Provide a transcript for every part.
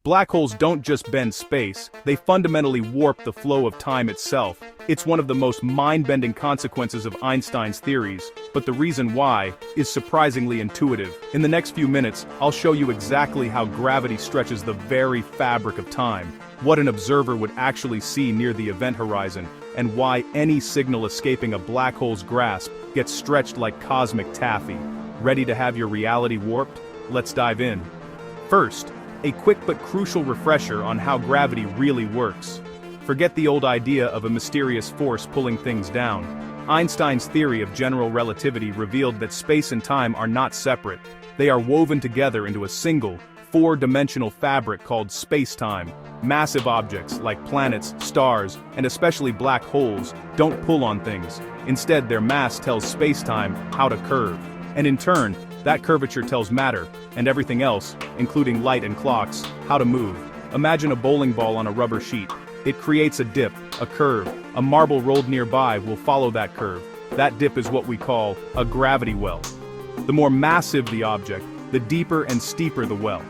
Black holes don't just bend space, they fundamentally warp the flow of time itself. It's one of the most mind-bending consequences of Einstein's theories, but the reason why is surprisingly intuitive. In the next few minutes, I'll show you exactly how gravity stretches the very fabric of time, what an observer would actually see near the event horizon, and why any signal escaping a black hole's grasp gets stretched like cosmic taffy. Ready to have your reality warped? Let's dive in. First, a quick but crucial refresher on how gravity really works. Forget the old idea of a mysterious force pulling things down. Einstein's theory of general relativity revealed that space and time are not separate. They are woven together into a single, four-dimensional fabric called space-time. Massive objects, like planets, stars, and especially black holes, don't pull on things. Instead, their mass tells space-time how to curve. And in turn, that curvature tells matter, and everything else, including light and clocks, how to move. Imagine a bowling ball on a rubber sheet. It creates a dip, a curve. A marble rolled nearby will follow that curve. That dip is what we call a gravity well. The more massive the object, the deeper and steeper the well.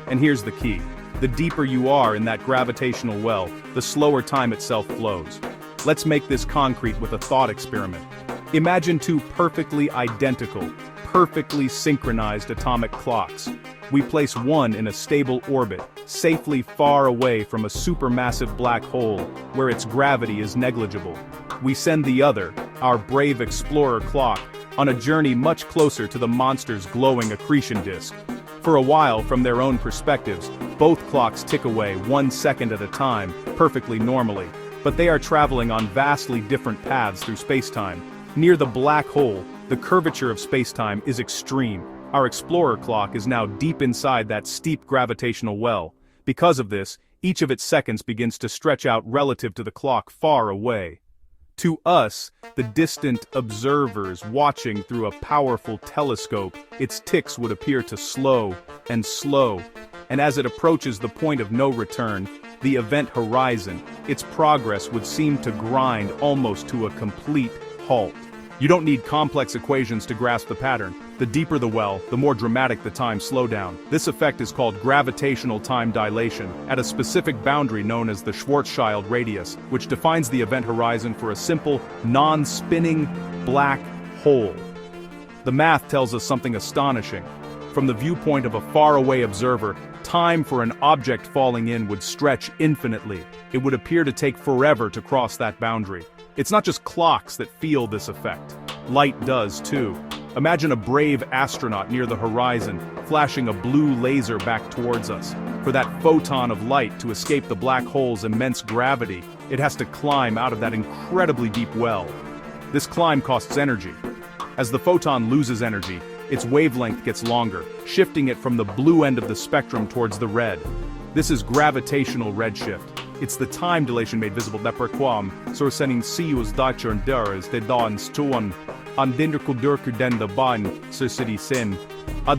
And here's the key. The deeper you are in that gravitational well, the slower time itself flows. Let's make this concrete with a thought experiment. Imagine two perfectly identical, perfectly synchronized atomic clocks. We place one in a stable orbit, safely far away from a supermassive black hole, where its gravity is negligible. We send the other, our brave explorer clock, on a journey much closer to the monster's glowing accretion disk. For a while, from their own perspectives, both clocks tick away 1 second at a time, perfectly normally. But they are traveling on vastly different paths through spacetime. Near the black hole, the curvature of spacetime is extreme. Our explorer clock is now deep inside that steep gravitational well. Because of this, each of its seconds begins to stretch out relative to the clock far away. To us, the distant observers watching through a powerful telescope, its ticks would appear to slow and slow. And as it approaches the point of no return, the event horizon, its progress would seem to grind almost to a complete halt. You don't need complex equations to grasp the pattern. The deeper the well, the more dramatic the time slowdown. This effect is called gravitational time dilation, at a specific boundary known as the Schwarzschild radius, which defines the event horizon for a simple, non-spinning black hole. The math tells us something astonishing. From the viewpoint of a faraway observer, time for an object falling in would stretch infinitely. It would appear to take forever to cross that boundary. It's not just clocks that feel this effect. Light does too. Imagine a brave astronaut near the horizon, flashing a blue laser back towards us. For that photon of light to escape the black hole's immense gravity, it has to climb out of that incredibly deep well. This climb costs energy. As the photon loses energy, its wavelength gets longer, shifting it from the blue end of the spectrum towards the red. This is gravitational redshift. It's the time dilation made visible that perquam, så sending sius dachern döres de dans tuon, an dinderkel durker den the ban, så city sin.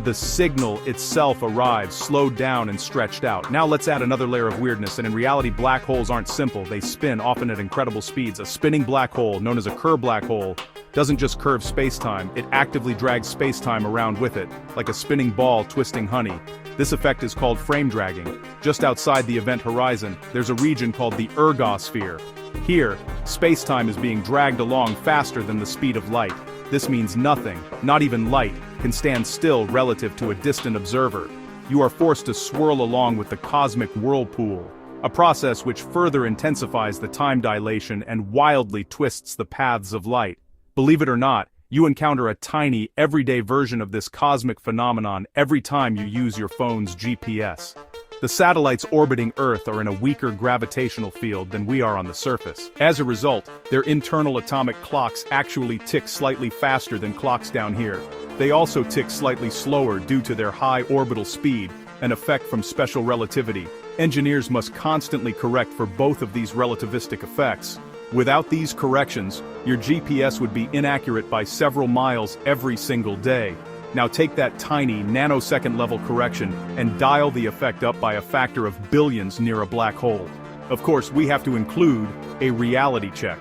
The signal itself arrives, slowed down and stretched out. Now let's add another layer of weirdness, and in reality black holes aren't simple, they spin, often at incredible speeds. A spinning black hole, known as a Kerr black hole, doesn't just curve spacetime, it actively drags spacetime around with it, like a spinning ball twisting honey. This effect is called frame dragging. Just outside the event horizon, there's a region called the ergosphere. Here, spacetime is being dragged along faster than the speed of light. This means nothing, not even light, can stand still relative to a distant observer. You are forced to swirl along with the cosmic whirlpool, a process which further intensifies the time dilation and wildly twists the paths of light. Believe it or not, you encounter a tiny, everyday version of this cosmic phenomenon every time you use your phone's GPS. The satellites orbiting Earth are in a weaker gravitational field than we are on the surface. As a result, their internal atomic clocks actually tick slightly faster than clocks down here. They also tick slightly slower due to their high orbital speed, an effect from special relativity. Engineers must constantly correct for both of these relativistic effects. Without these corrections, your GPS would be inaccurate by several miles every single day. Now take that tiny, nanosecond level correction and dial the effect up by a factor of billions near a black hole. Of course, we have to include a reality check.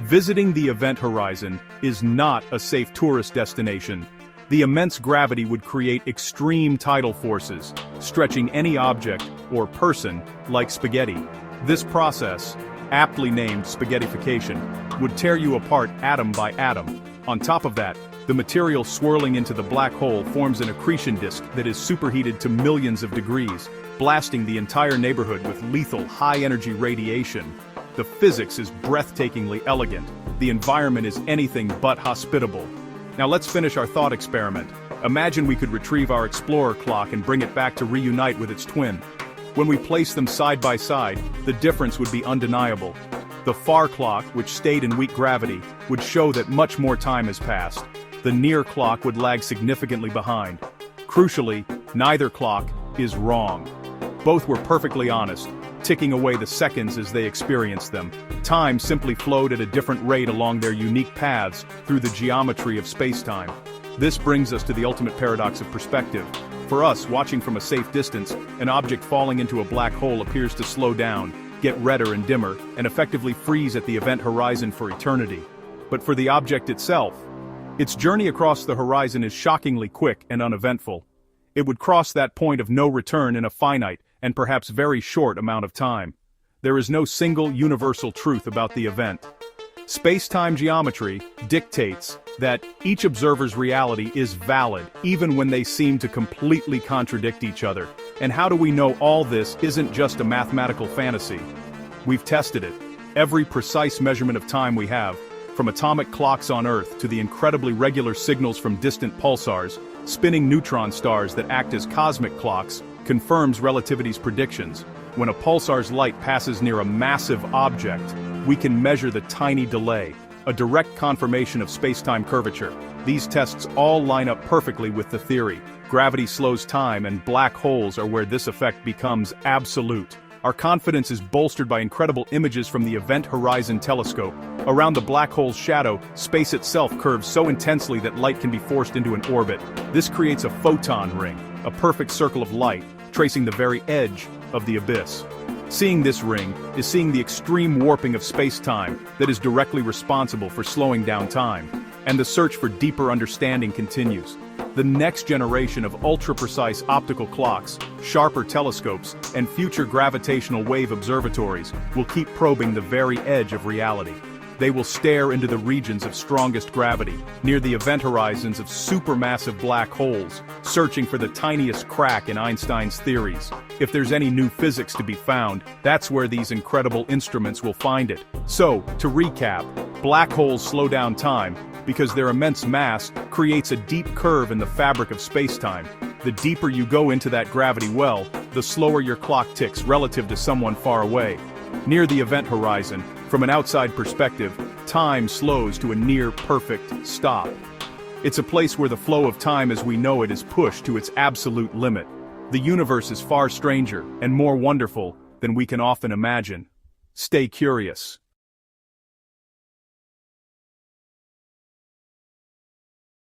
Visiting the event horizon is not a safe tourist destination. The immense gravity would create extreme tidal forces, stretching any object, or person, like spaghetti. This process, aptly named spaghettification, would tear you apart atom by atom. On top of that, the material swirling into the black hole forms an accretion disk that is superheated to millions of degrees, blasting the entire neighborhood with lethal high-energy radiation. The physics is breathtakingly elegant. The environment is anything but hospitable. Now let's finish our thought experiment. Imagine we could retrieve our explorer clock and bring it back to reunite with its twin. When we place them side by side, the difference would be undeniable. The far clock, which stayed in weak gravity, would show that much more time has passed. The near clock would lag significantly behind. Crucially, neither clock is wrong. Both were perfectly honest, ticking away the seconds as they experienced them. Time simply flowed at a different rate along their unique paths through the geometry of space-time. This brings us to the ultimate paradox of perspective. For us, watching from a safe distance, an object falling into a black hole appears to slow down, get redder and dimmer, and effectively freeze at the event horizon for eternity. But for the object itself, its journey across the horizon is shockingly quick and uneventful. It would cross that point of no return in a finite, and perhaps very short amount of time. There is no single universal truth about the event. Space-time geometry dictates that each observer's reality is valid, even when they seem to completely contradict each other. And how do we know all this isn't just a mathematical fantasy? We've tested it. Every precise measurement of time we have, from atomic clocks on Earth to the incredibly regular signals from distant pulsars, spinning neutron stars that act as cosmic clocks, confirms relativity's predictions. When a pulsar's light passes near a massive object, we can measure the tiny delay, a direct confirmation of space-time curvature. These tests all line up perfectly with the theory. Gravity slows time, and black holes are where this effect becomes absolute. Our confidence is bolstered by incredible images from the Event Horizon Telescope. Around the black hole's shadow, space itself curves so intensely that light can be forced into an orbit. This creates a photon ring, a perfect circle of light, tracing the very edge of the abyss. Seeing this ring is seeing the extreme warping of space-time that is directly responsible for slowing down time. And the search for deeper understanding continues. The next generation of ultra-precise optical clocks, sharper telescopes, and future gravitational wave observatories will keep probing the very edge of reality. They will stare into the regions of strongest gravity, near the event horizons of supermassive black holes, searching for the tiniest crack in Einstein's theories. If there's any new physics to be found, that's where these incredible instruments will find it. So, to recap, black holes slow down time because their immense mass creates a deep curve in the fabric of space-time. The deeper you go into that gravity well, the slower your clock ticks relative to someone far away. Near the event horizon, from an outside perspective, time slows to a near-perfect stop. It's a place where the flow of time as we know it is pushed to its absolute limit. The universe is far stranger and more wonderful than we can often imagine. Stay curious.